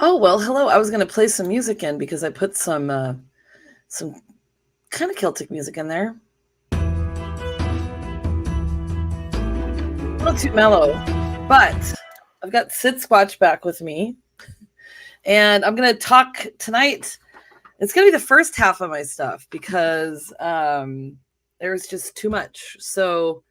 Oh, well, hello. I was going to play some music in because I put some kind of Celtic music in there. A little too mellow, but I've got Sid Squatch back with me, and I'm going to talk tonight. It's going to be the first half of my stuff because there's just too much. So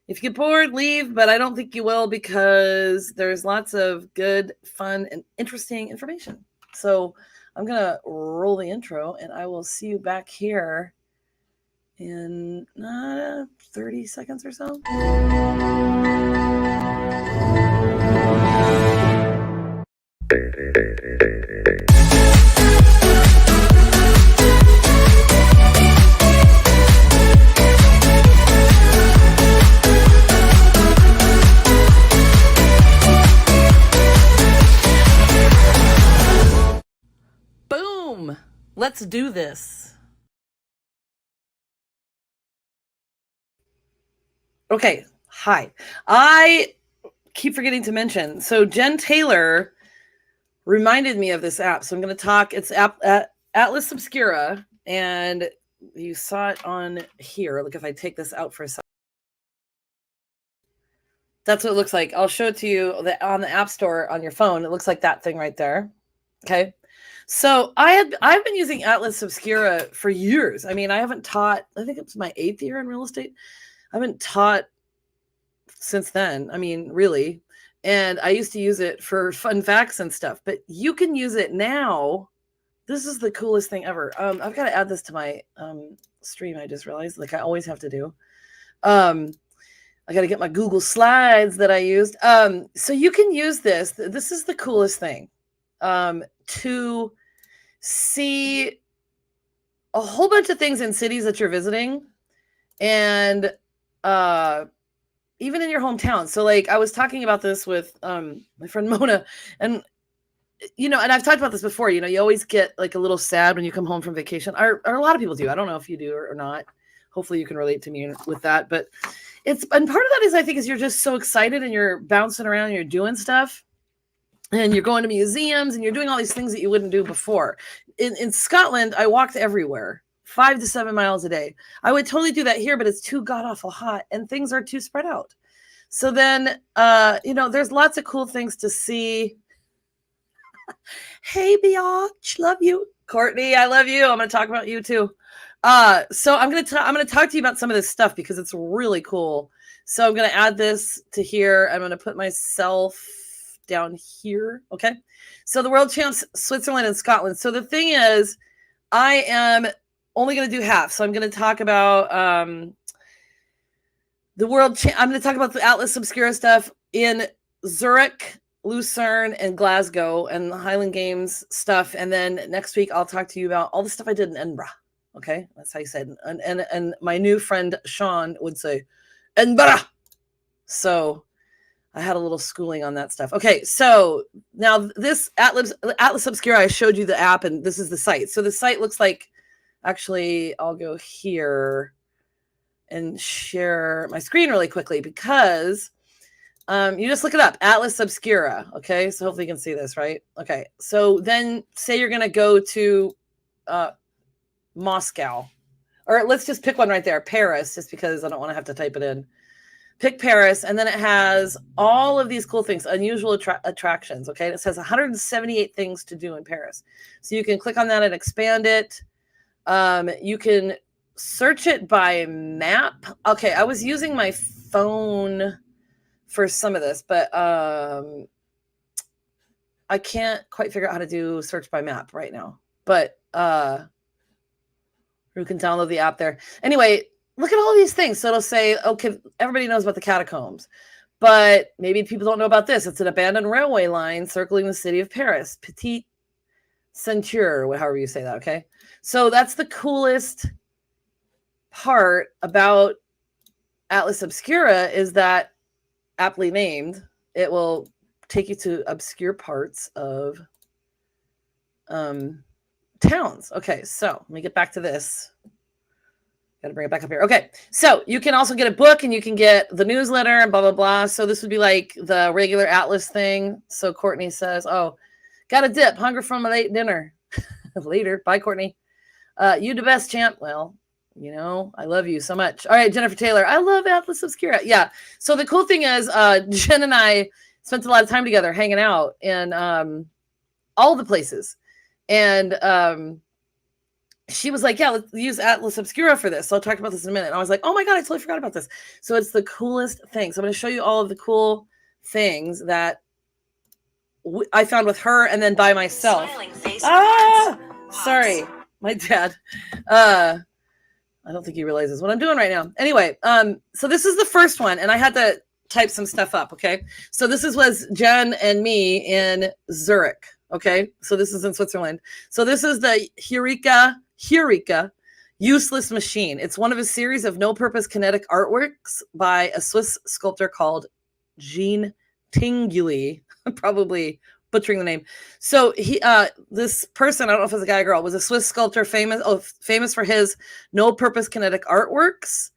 if you get bored, leave, but I don't think you will because there's lots of good, fun, and interesting information. So I'm going to roll the intro, and I will see you back here in 30 seconds or so. Boom! Let's do this. Okay, hi. I keep forgetting to mention. So Jen Taylor reminded me of this app. So I'm going to talk. It's Atlas Obscura, and you saw it on here. Look, if I take this out for a second. That's what it looks like. I'll show it to you on the App Store on your phone. It looks like that thing right there. Okay. So I've been using Atlas Obscura for years. I mean, I haven't taught, I think it's my 8th year in real estate. I haven't taught since then. I mean, really. And I used to use it for fun facts and stuff, but you can use it now. This is the coolest thing ever. I've got to add this to my stream. I just realized, like I always have to do. I got to get my Google Slides that I used. So you can use this. This is the coolest thing. To see a whole bunch of things in cities that you're visiting, and even in your hometown. So like I was talking about this with my friend Mona, and and I've talked about this before, you always get like a little sad when you come home from vacation, or a lot of people do. I don't know if you do or not. Hopefully you can relate to me with that, but and part of that is, I think, is you're just so excited and you're bouncing around and you're doing stuff and you're going to museums and you're doing all these things that you wouldn't do before. In Scotland, I walked everywhere, 5 to 7 miles a day. I would totally do that here, but it's too god awful hot and things are too spread out. So then, there's lots of cool things to see. Hey, biatch, love you. Courtney, I love you. I'm going to talk about you too. So I'm going to talk to you about some of this stuff because it's really cool. So I'm going to add this to here. I'm going to put myself down here. Okay. So the world champs, Switzerland and Scotland. So the thing is, I am only going to do half. So I'm going to talk about the world. I'm going to talk about the Atlas Obscura stuff in Zurich, Lucerne, and Glasgow, and the Highland Games stuff. And then next week, I'll talk to you about all the stuff I did in Edinburgh. Okay, that's how you said it. And my new friend Sean would say Edinburgh. So I had a little schooling on that stuff. Okay, so now this Atlas Obscura, I showed you the app, and this is the site. So the site looks like, actually, I'll go here and share my screen really quickly because you just look it up, Atlas Obscura. Okay, so hopefully you can see this, right? Okay, so then say you're going to go to Moscow, or let's just pick one right there, Paris, just because I don't want to have to type it in. Pick Paris, and then it has all of these cool things, unusual attractions. Okay, it says 178 things to do in Paris. So you can click on that and expand it. You can search it by map. Okay, I was using my phone for some of this, but I can't quite figure out how to do search by map right now. But you can download the app there. Anyway, look at all these things. So it'll say, okay, everybody knows about the catacombs, but maybe people don't know about this. It's an abandoned railway line circling the city of Paris, Petit Ceinture, however you say that, okay? So that's the coolest part about Atlas Obscura, is that, aptly named, it will take you to obscure parts of towns. Okay, so let me get back to this. Got to bring it back up here. Okay, so you can also get a book and you can get the newsletter and blah, blah, blah. So this would be like the regular Atlas thing. So Courtney says, oh, Got a dip. Hunger from a late dinner. Later. Bye, Courtney. You the best, champ. Well, you know, I love you so much. All right, Jennifer Taylor. I love Atlas Obscura. Yeah. So the cool thing is, Jen and I spent a lot of time together hanging out in all the places. And she was like, yeah, let's use Atlas Obscura for this. So I'll talk about this in a minute. And I was like, oh my God, I totally forgot about this. So it's the coolest thing. So I'm going to show you all of the cool things that I found with her and then by myself. Sorry, my dad. I don't think he realizes what I'm doing right now. Anyway, so this is the first one, and I had to type some stuff up, okay? So this was Jen and me in Zurich, okay? So this is in Switzerland. So this is the Heureka Useless Machine. It's one of a series of no-purpose kinetic artworks by a Swiss sculptor called Jean Tinguely. I'm probably butchering the name. So this person, I don't know if it's a guy or girl, was a Swiss sculptor famous for his no-purpose kinetic artworks,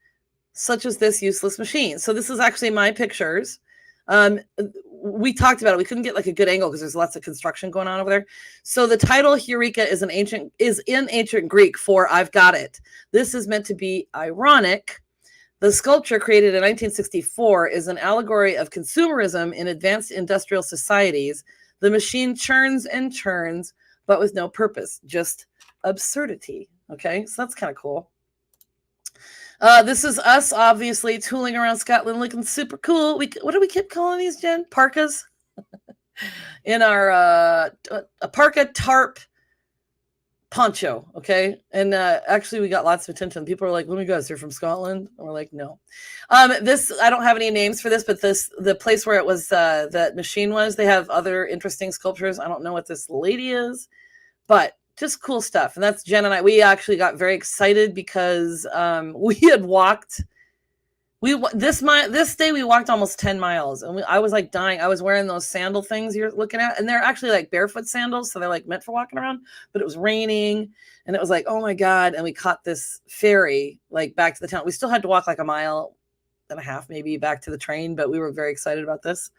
such as this useless machine. So this is actually my pictures. We talked about it. We couldn't get like a good angle because there's lots of construction going on over there. So the title Heureka is in ancient Greek for I've got it. This is meant to be ironic. The sculpture created in 1964 is an allegory of consumerism in advanced industrial societies. The machine churns and churns, but with no purpose, just absurdity. Okay, so that's kind of cool. This is us, obviously, tooling around Scotland, looking super cool. What do we keep calling these, Jen? Parkas? In our a parka tarp poncho, okay? And actually, we got lots of attention. People are like, "Let me guess, you're from Scotland?" And we're like, "No." This, I don't have any names for this, but the place where it was that machine was, they have other interesting sculptures. I don't know what this lady is, but just cool stuff. And that's Jen and I. We actually got very excited because we had walked. This day we walked almost 10 miles, and I was like dying. I was wearing those sandal things you're looking at, and they're actually like barefoot sandals, so they're like meant for walking around. But it was raining, and it was like, oh my God! And we caught this ferry like back to the town. We still had to walk like a mile and a half maybe back to the train, but we were very excited about this.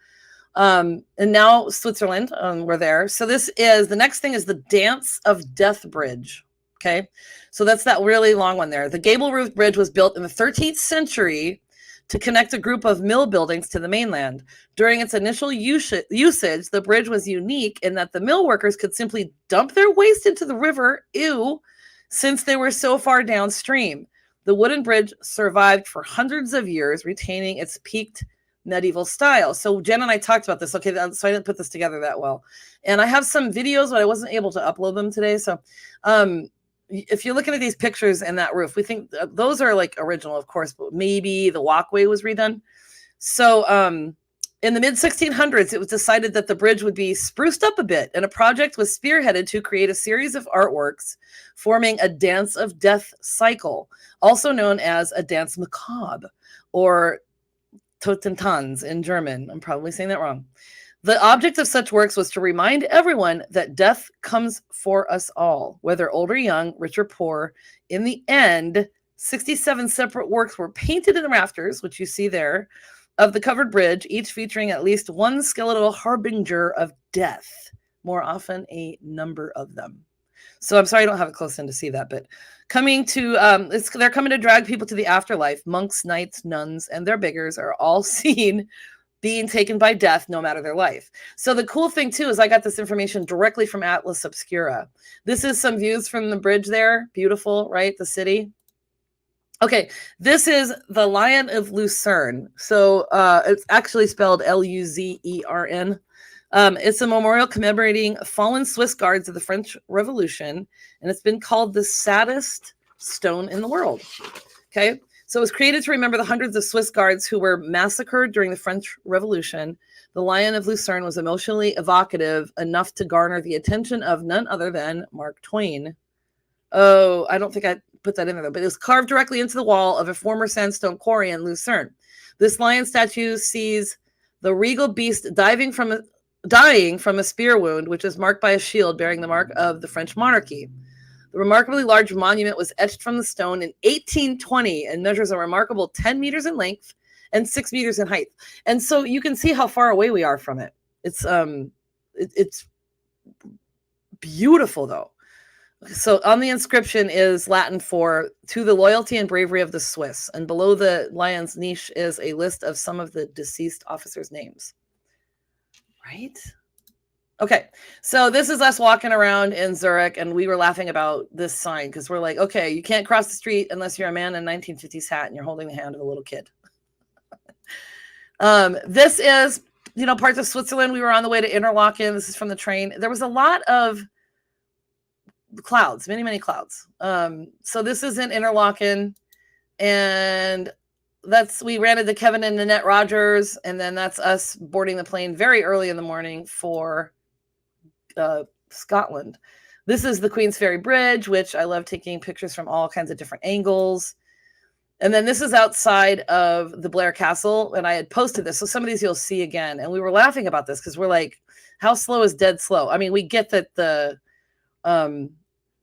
And now Switzerland, we're there. So the next thing is the Dance of Death Bridge. Okay, so that's that really long one there. The gable roof bridge was built in the 13th century to connect a group of mill buildings to the mainland. During its initial usage, the bridge was unique in that the mill workers could simply dump their waste into the river, since they were so far downstream. The wooden bridge survived for hundreds of years, retaining its peaked medieval style. So Jen and I talked about this. Okay, so I didn't put this together that well. And I have some videos, but I wasn't able to upload them today. So if you're looking at these pictures and that roof, we think those are like original, of course, but maybe the walkway was redone. So in the mid 1600s, it was decided that the bridge would be spruced up a bit, and a project was spearheaded to create a series of artworks forming a dance of death cycle, also known as a dance macabre, or Totentanz in German. I'm probably saying that wrong. The object of such works was to remind everyone that death comes for us all, whether old or young, rich or poor. In the end, 67 separate works were painted in the rafters, which you see there, of the covered bridge, each featuring at least one skeletal harbinger of death, more often a number of them. So I'm sorry I don't have it close in to see that, but they're coming to drag people to the afterlife. Monks, knights, nuns, and their beggars are all seen being taken by death, no matter their life. So the cool thing too is I got this information directly from Atlas Obscura. This is some views from the bridge there. Beautiful, right? The city. Okay, this is the Lion of Lucerne. So it's actually spelled Luzern. It's a memorial commemorating fallen Swiss guards of the French Revolution, and it's been called the saddest stone in the world. Okay, so it was created to remember the hundreds of Swiss guards who were massacred during the French Revolution. The Lion of Lucerne was emotionally evocative enough to garner the attention of none other than Mark Twain. Oh, I don't think I put that in there, but it was carved directly into the wall of a former sandstone quarry in Lucerne. This lion statue sees the regal beast dying from a spear wound, which is marked by a shield bearing the mark of the French monarchy. The remarkably large monument was etched from the stone in 1820 and measures a remarkable 10 meters in length and 6 meters in height. And so you can see how far away we are from it. It's Beautiful, though. So on the inscription is Latin for "to the loyalty and bravery of the Swiss," and below the lion's niche is a list of some of the deceased officers' names. Right? Okay, so this is us walking around in Zurich, and we were laughing about this sign because we're like, okay, you can't cross the street unless you're a man in a 1950s hat and you're holding the hand of a little kid. This is, parts of Switzerland. We were on the way to Interlaken. This is from the train. There was a lot of clouds, many, many clouds. So this is in Interlaken, and we ran into Kevin and Nanette Rogers, and then that's us boarding the plane very early in the morning for Scotland. This is the Queensferry Bridge, which I love taking pictures from all kinds of different angles. And then this is outside of the Blair Castle, and I had posted this, so some of these you'll see again. And we were laughing about this because we're like, how slow is dead slow? I mean, we get that the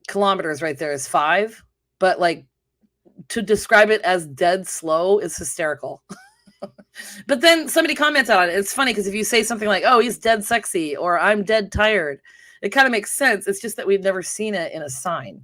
kilometers right there is 5, but like to describe it as dead slow is hysterical. But then somebody commented on it. It's funny because if you say something like, oh, he's dead sexy, or I'm dead tired, it kind of makes sense. It's just that we've never seen it in a sign,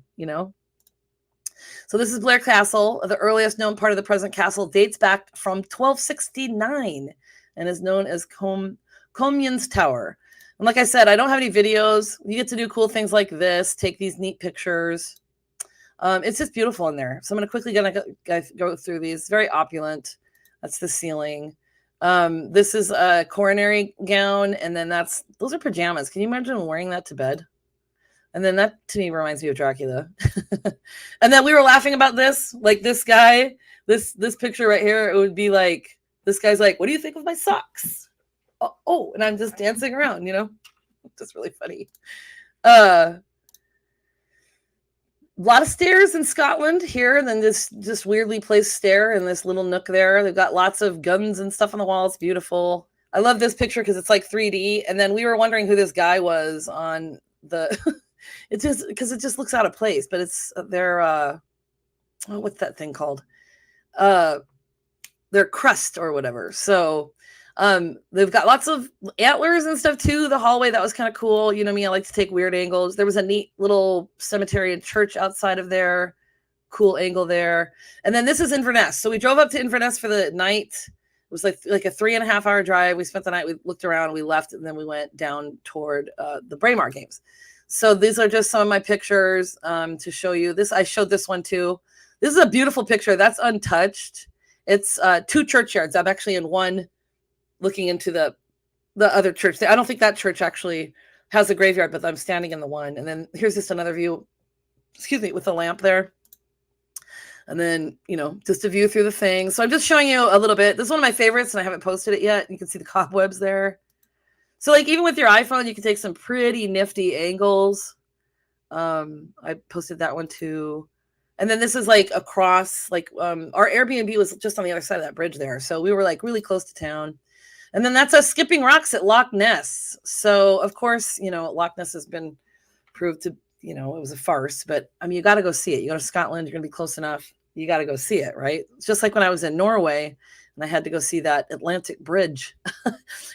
So this is Blair Castle. The earliest known part of the present castle dates back from 1269 and is known as Comyns Tower. And like I said, I don't have any videos. You get to do cool things like this, take these neat pictures. It's just beautiful in there. So I'm going to quickly go through these. Very opulent. That's the ceiling. This is a coronary gown, and then those are pajamas. Can you imagine wearing that to bed? And then that to me reminds me of Dracula. And then we were laughing about this, like this guy, this picture right here. It would be like, this guy's like, what do you think of my socks? Oh, and I'm just dancing around, Just really funny. A lot of stairs in Scotland here, and then this just weirdly placed stair in this little nook there. They've got lots of guns and stuff on the wall. It's beautiful. I love this picture because it's like 3D. And then we were wondering who this guy was on the... It's just because it just looks out of place, but it's their what's that thing called? Their crust or whatever. So they've got lots of antlers and stuff too. The hallway, that was kind of cool. You know me, I like to take weird angles. There was a neat little cemetery and church outside of there. Cool angle there. And then this is Inverness. So we drove up to Inverness for the night. It was like a 3.5 hour drive. We spent the night, we looked around, we left, and then we went down toward the Braemar Games. So these are just some of my pictures to show you. I showed this one too. This is a beautiful picture. That's untouched. It's 2 churchyards. I'm actually in one looking into the other church. I don't think that church actually has a graveyard, but I'm standing in the one. And then here's just another view, with a lamp there. And then, just a view through the thing. So I'm just showing you a little bit. This is one of my favorites, and I haven't posted it yet. You can see the cobwebs there. So like even with your iPhone, you can take some pretty nifty angles. I posted that one too. And then this is like across, like our Airbnb was just on the other side of that bridge there. So we were like really close to town. And then that's us skipping rocks at Loch Ness. So of course, Loch Ness has been proved to, it was a farce, but I mean, you got to go see it. You go to Scotland, you're going to be close enough. You got to go see it, right? It's just like when I was in Norway and I had to go see that Atlantic Bridge.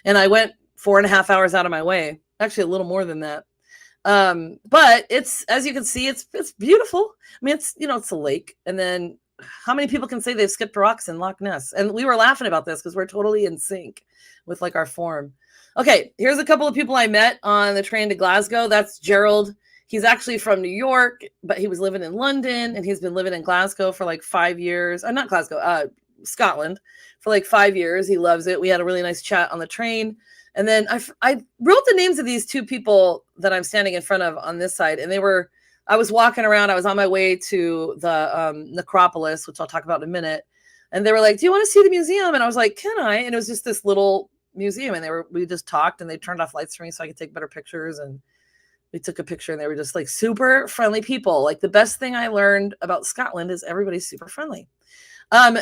And I went 4.5 hours out of my way, actually a little more than that. But it's, as you can see, it's beautiful. I mean, it's a lake. And then how many people can say they've skipped rocks in Loch Ness? And we were laughing about this because we're totally in sync with like our form. Okay, here's a couple of people I met on the train to Glasgow. That's Gerald. He's actually from New York, but he was living in London, and he's been living in Glasgow for like 5 years. Not Glasgow, Scotland for like 5 years. He loves it. We had a really nice chat on the train. And then I wrote the names of these 2 people that I'm standing in front of on this side. And I was walking around. I was on my way to the necropolis, which I'll talk about in a minute. And they were like, do you want to see the museum? And I was like, can I? And it was just this little museum. And we just talked, and they turned off lights for me so I could take better pictures. And we took a picture, and they were just like super friendly people. Like the best thing I learned about Scotland is everybody's super friendly.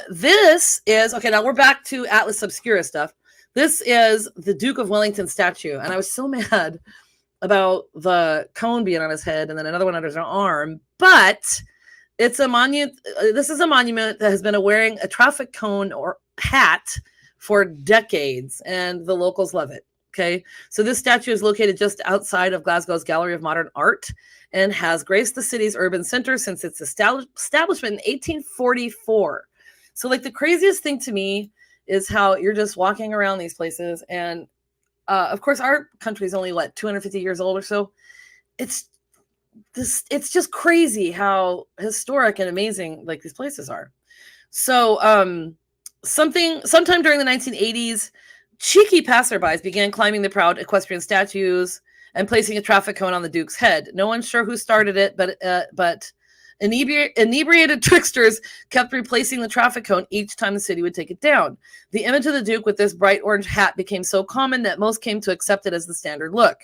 This is, okay, now we're back to Atlas Obscura stuff. This is the Duke of Wellington statue. And I was so mad about the cone being on his head and then another one under his arm. But it's a monument. This is a monument that has been wearing a traffic cone or hat for decades. And the locals love it. Okay, so this statue is located just outside of Glasgow's Gallery of Modern Art and has graced the city's urban center since its establishment in 1844. So, like, the craziest thing to me is how you're just walking around these places, and of course, our country is only what 250 years old or so. It's just crazy how historic and amazing like these places are. So, sometime during the 1980s, cheeky passerbys began climbing the proud equestrian statues and placing a traffic cone on the Duke's head. No one's sure who started it, but inebriated tricksters kept replacing the traffic cone each time the city would take it down. The image of the Duke with this bright orange hat became so common that most came to accept it as the standard look.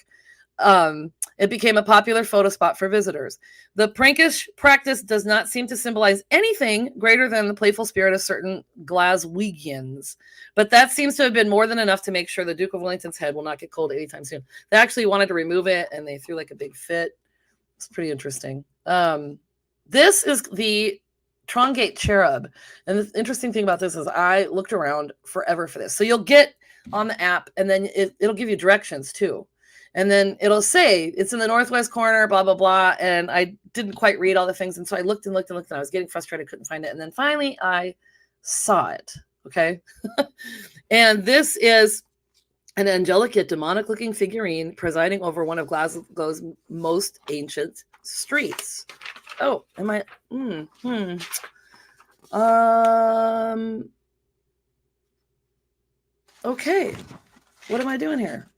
It became a popular photo spot for visitors. The prankish practice does not seem to symbolize anything greater than the playful spirit of certain Glaswegians, but that seems to have been more than enough to make sure the Duke of Wellington's head will not get cold anytime soon. They actually wanted to remove it, and they threw like a big fit. It's pretty interesting. This is the Trongate cherub, and the interesting thing about this is I looked around forever for this. So you'll get on the app, and then it'll give you directions too. And then it'll say it's in the northwest corner, blah, blah, blah. And I didn't quite read all the things. And so I looked and looked and looked, and I was getting frustrated. Couldn't find it. And then finally I saw it. Okay. And this is an angelic yet demonic looking figurine presiding over one of Glasgow's most ancient streets. Oh, am I? Okay. What am I doing here?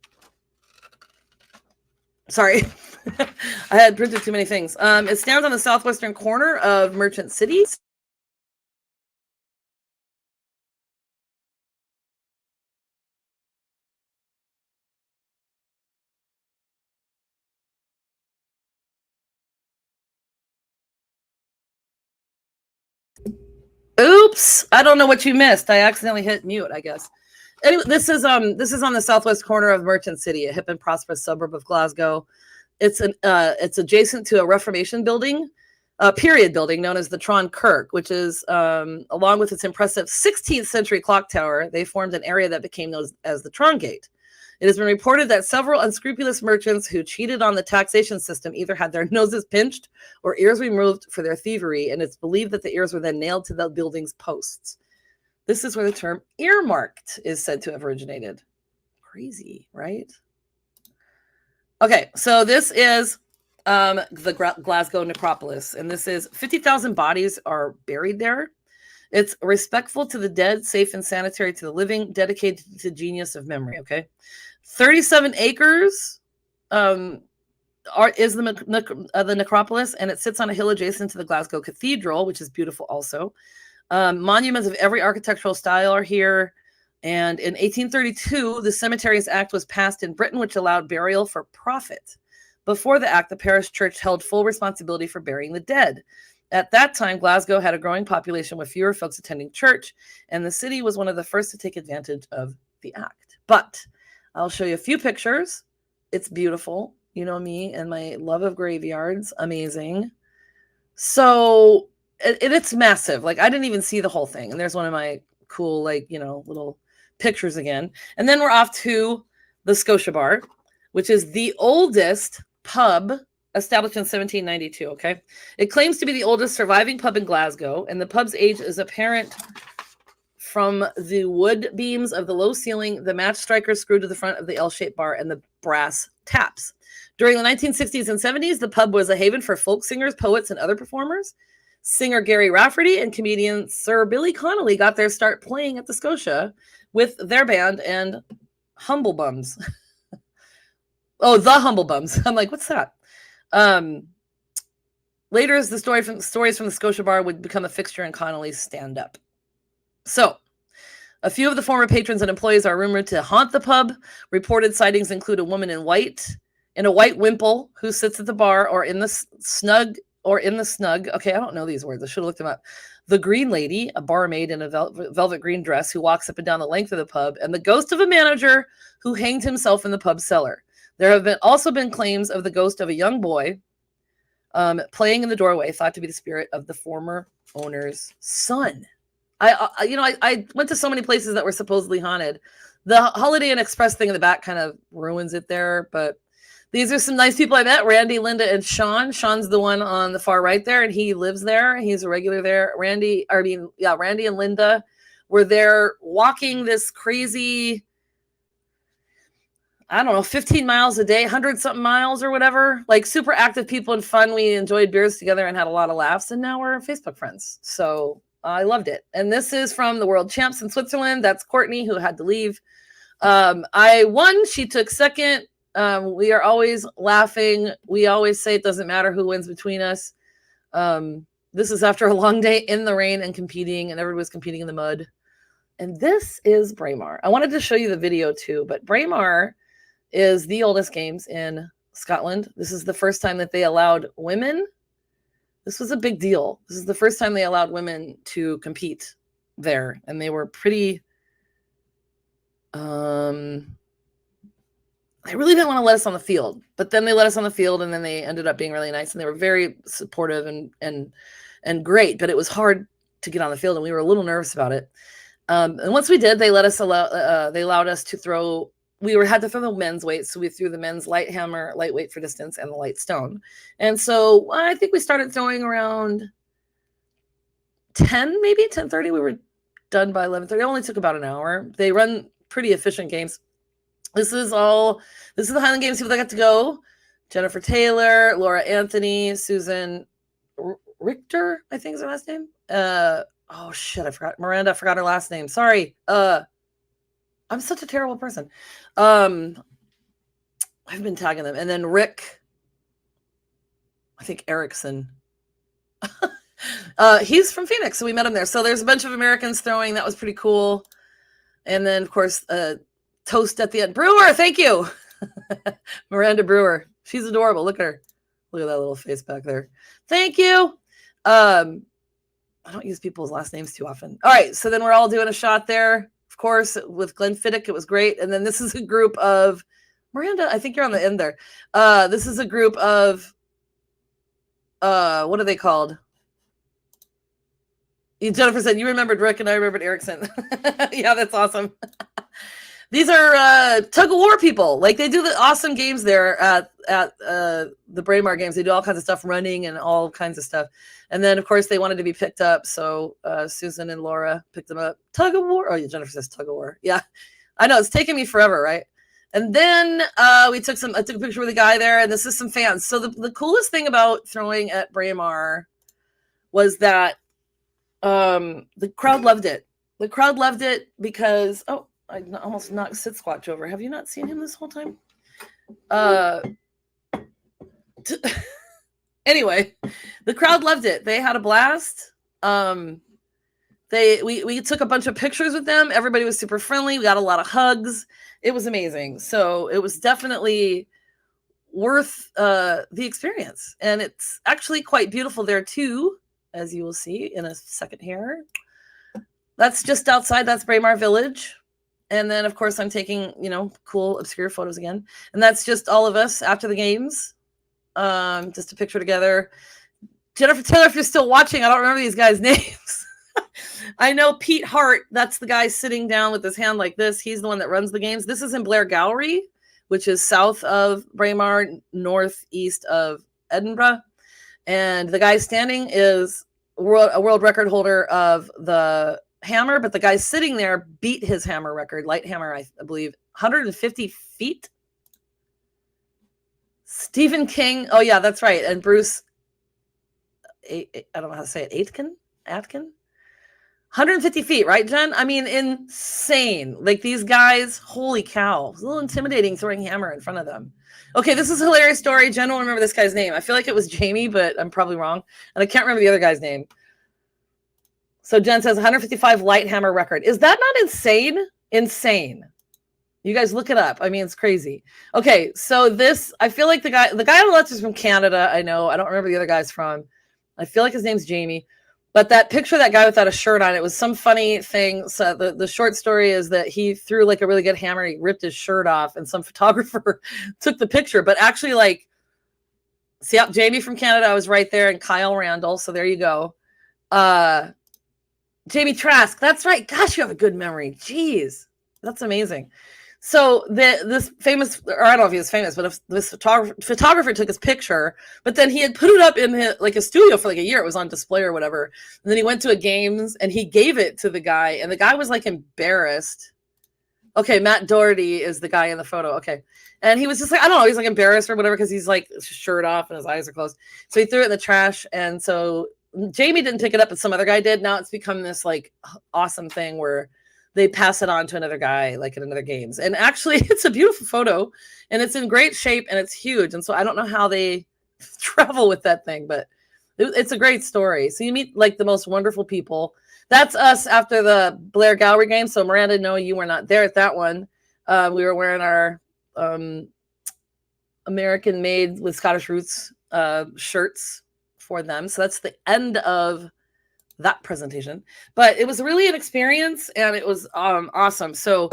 Sorry, I had printed too many things. It stands on the southwestern corner of Merchant City. Oops, I don't know what you missed. I accidentally hit mute, I guess. Anyway, this is on the southwest corner of Merchant City, a hip and prosperous suburb of Glasgow. It's adjacent to a Reformation building, period building known as the Tron Kirk, which is along with its impressive 16th century clock tower, they formed an area that became known as the Tron Gate. It has been reported that several unscrupulous merchants who cheated on the taxation system either had their noses pinched or ears removed for their thievery, and it's believed that the ears were then nailed to the building's posts. This is where the term earmarked is said to have originated. Crazy, right? Okay, so this is the Glasgow necropolis, and this is 50,000 bodies are buried there. It's respectful to the dead, safe and sanitary to the living, dedicated to the genius of memory, okay? 37 acres is the necropolis, and it sits on a hill adjacent to the Glasgow Cathedral, which is beautiful also. Monuments of every architectural style are here. And in 1832, the Cemeteries Act was passed in Britain, which allowed burial for profit. Before the act, the parish church held full responsibility for burying the dead. At that time, Glasgow had a growing population with fewer folks attending church, and the city was one of the first to take advantage of the act. But I'll show you a few pictures. It's beautiful. You know me and my love of graveyards. Amazing. So it's massive. Like, I didn't even see the whole thing. And there's one of my cool, like, you know, little pictures again. And then we're off to the Scotia Bar, which is the oldest pub established in 1792, okay? It claims to be the oldest surviving pub in Glasgow, and the pub's age is apparent from the wood beams of the low ceiling, the match strikers screwed to the front of the L-shaped bar, and the brass taps. During the 1960s and 70s, the pub was a haven for folk singers, poets, and other performers. Singer Gary Rafferty and comedian Sir Billy Connolly got their start playing at the Scotia with their band and Humble Bums. Oh, the Humble Bums. I'm like, what's that? Later, as the stories from the Scotia Bar would become a fixture in Connolly's stand-up. So, a few of the former patrons and employees are rumored to haunt the pub. Reported sightings include a woman in a white wimple who sits at the bar or in the snug. Okay, I don't know these words. I should have looked them up. The Green Lady, a barmaid in a velvet green dress who walks up and down the length of the pub, and the ghost of a manager who hanged himself in the pub cellar. There have also been claims of the ghost of a young boy playing in the doorway, thought to be the spirit of the former owner's son. I went to so many places that were supposedly haunted The Holiday Inn Express thing in the back kind of ruins it there, but these are some nice people I met. Randy, Linda, and Sean. Sean's the one on the far right there, and he lives there. He's a regular there. Randy and Linda were there walking this crazy, I don't know, 15 miles a day, 100-something miles or whatever. Like super active people and fun. We enjoyed beers together and had a lot of laughs, and now we're Facebook friends. So I loved it. And this is from the World Champs in Switzerland. That's Courtney, who had to leave. I won. She took second. We are always laughing. We always say it doesn't matter who wins between us. This is after a long day in the rain and competing, and everybody was competing in the mud. And this is Braemar. I wanted to show you the video too, but Braemar is the oldest games in Scotland. This is the first time that they allowed women. This was a big deal. This is the first time they allowed women to compete there, and they were pretty they really didn't want to let us on the field, but then they let us on the field, and then they ended up being really nice, and they were very supportive and great, but it was hard to get on the field, and we were a little nervous about it. And once we did, they allowed us to throw. Had to throw the men's weight, so we threw the men's light hammer, lightweight for distance, and the light stone. And so I think we started throwing around 10, maybe 10:30. We were done by 11:30. It only took about an hour. They run pretty efficient games. This is the Highland Games people that got to go. Jennifer Taylor, Laura Anthony, Susan Richter, I think is her last name. Oh shit, I forgot. Miranda, I forgot her last name. Sorry. I'm such a terrible person. I've been tagging them. And then Rick, I think Erickson. He's from Phoenix, so we met him there. So there's a bunch of Americans throwing. That was pretty cool. And then, of course, toast at the end. Brewer, thank you. Miranda Brewer. She's adorable. Look at her. Look at that little face back there. Thank you. I don't use people's last names too often. All right, so then we're all doing a shot there. Of course, with Glenn Fiddick, it was great. And then this is a group of Miranda. I think you're on the end there. This is a group of what are they called? Jennifer said you remembered Rick and I remembered Erickson. Yeah, that's awesome. These are tug of war people. Like they do the awesome games there at the Braemar Games. They do all kinds of stuff, running and all kinds of stuff. And then, of course, they wanted to be picked up. So Susan and Laura picked them up. Tug of war. Oh, yeah, Jennifer says tug of war. Yeah, I know. It's taken me forever, right? And then I took a picture with a guy there, and this is some fans. So the coolest thing about throwing at Braemar was that the crowd loved it. The crowd loved it because, oh, I almost knocked Sit Squatch over. Have you not seen him this whole time? Anyway, the crowd loved it. They had a blast. We took a bunch of pictures with them. Everybody was super friendly. We got a lot of hugs. It was amazing. So it was definitely worth the experience. And it's actually quite beautiful there too, as you will see in a second here. That's just outside. That's Braemar Village. And then, of course, I'm taking, cool, obscure photos again. And that's just all of us after the games. Just a picture together. Jennifer Taylor, if you're still watching, I don't remember these guys' names. I know Pete Hart. That's the guy sitting down with his hand like this. He's the one that runs the games. This is in Blairgowrie, which is south of Braemar, northeast of Edinburgh. And the guy standing is a world record holder of the hammer, but the guy sitting there beat his hammer record, light hammer, I believe, 150 feet. Stephen King. Oh, yeah, that's right. And Bruce, I don't know how to say it, Atkin? 150 feet, right, Jen? I mean, insane. Like these guys, holy cow. It's a little intimidating throwing hammer in front of them. Okay, this is a hilarious story. Jen will remember this guy's name. I feel like it was Jamie, but I'm probably wrong. And I can't remember the other guy's name. So Jen says 155 light hammer record. Is that not insane? Insane. You guys look it up. I mean, it's crazy. Okay, so this, I feel like the guy on the left is from Canada. I know. I don't remember the other guy's from. I feel like his name's Jamie. But that picture of that guy without a shirt on, it was some funny thing. So the short story is that he threw like a really good hammer. He ripped his shirt off, and some photographer took the picture. But actually, like, see, Jamie from Canada, I was right there, and Kyle Randall. So there you go. Jamie Trask. That's right. Gosh, you have a good memory. Jeez. That's amazing. So this famous, or I don't know if he was famous, but this photographer took his picture, but then he had put it up in a studio for like a year. It was on display or whatever. And then he went to a games and he gave it to the guy, and the guy was like embarrassed. Okay, Matt Doherty is the guy in the photo. Okay. And he was just like, I don't know, he's like embarrassed or whatever because he's like shirt off and his eyes are closed. So he threw it in the trash. And so Jamie didn't pick it up, but some other guy did. Now it's become this like awesome thing where they pass it on to another guy, like at another games. And actually, it's a beautiful photo, and it's in great shape, and it's huge. And so I don't know how they travel with that thing, but it's a great story. So you meet like the most wonderful people. That's us after the Blairgowrie game. So Miranda, no, you were not there at that one. We were wearing our American made with Scottish roots shirts for them. So that's the end of that presentation, but it was really an experience, and it was awesome. So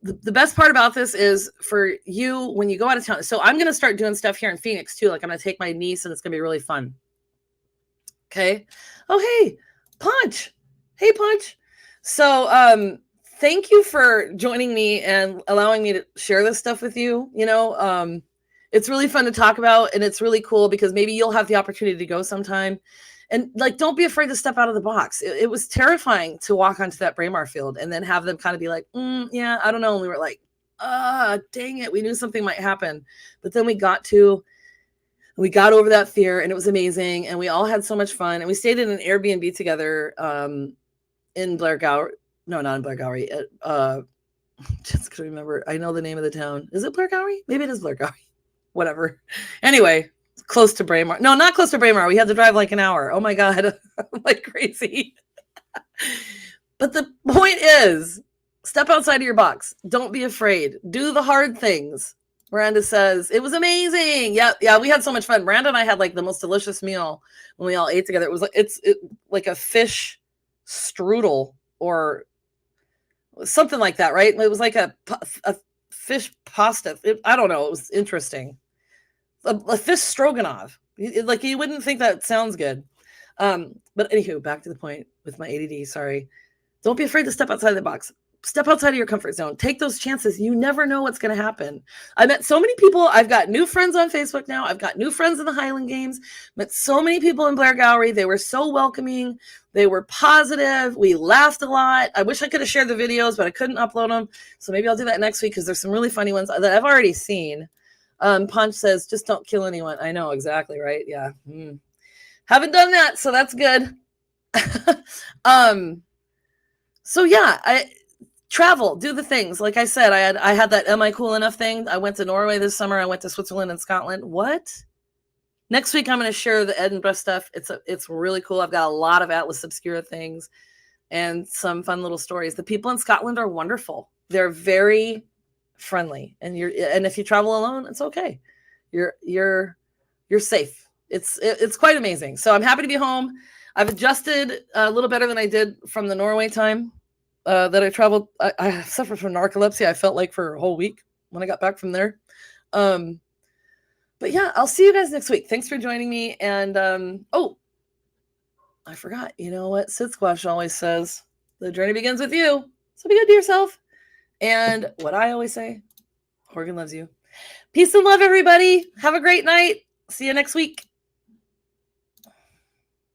the best part about this is for you when you go out of town. So I'm going to start doing stuff here in Phoenix too. Like I'm going to take my niece, and it's going to be really fun. Okay. Oh, hey, Punch. Hey, Punch. So thank you for joining me and allowing me to share this stuff with you. You know, it's really fun to talk about, and it's really cool because maybe you'll have the opportunity to go sometime. And like, don't be afraid to step out of the box. It was terrifying to walk onto that Braemar field and then have them kind of be like, yeah, I don't know. And we were like, dang it. We knew something might happen. But then we got over that fear, and it was amazing. And we all had so much fun. And we stayed in an Airbnb together in Blairgowrie. No, not in Blairgowrie. Just couldn't remember. I know the name of the town. Is it Blairgowrie? Maybe it is Blairgowrie. Whatever. Anyway. Close to Braemar. No, not close to Braemar. We had to drive like an hour. Oh my God. I'm like crazy. But the point is, step outside of your box. Don't be afraid. Do the hard things. Miranda says, it was amazing. Yeah, we had so much fun. Miranda and I had like the most delicious meal when we all ate together. It was like, it's like a fish strudel or something like that, right? It was like a fish pasta. I don't know. It was interesting. A fish stroganoff. Like, you wouldn't think that sounds good. But anywho, back to the point with my ADD. Sorry. Don't be afraid to step outside the box. Step outside of your comfort zone. Take those chances. You never know what's going to happen. I met so many people. I've got new friends on Facebook now. I've got new friends in the Highland Games. Met so many people in Blairgowrie. They were so welcoming. They were positive. We laughed a lot. I wish I could have shared the videos, but I couldn't upload them. So maybe I'll do that next week because there's some really funny ones that I've already seen. Punch says, just don't kill anyone. I know, exactly, right? Yeah. Haven't done that, so that's good. So yeah, I travel, do the things. Like I said, I had that am I cool enough thing. I went to Norway this summer. I went to Switzerland and Scotland. What? Next week I'm going to share the Edinburgh stuff. It's really cool. I've got a lot of Atlas Obscura things and some fun little stories. The people in Scotland are wonderful. They're very friendly, and if you travel alone, it's okay. You're safe. It's quite amazing. So I'm happy to be home. I've adjusted a little better than I did from the Norway time that I traveled. I suffered from narcolepsy. I felt like for a whole week when I got back from there. But yeah, I'll see you guys next week. Thanks for joining me. And I forgot. You know what Sid Squash always says? The journey begins with you. So be good to yourself. And what I always say, Horgan loves you. Peace and love, everybody. Have a great night. See you next week.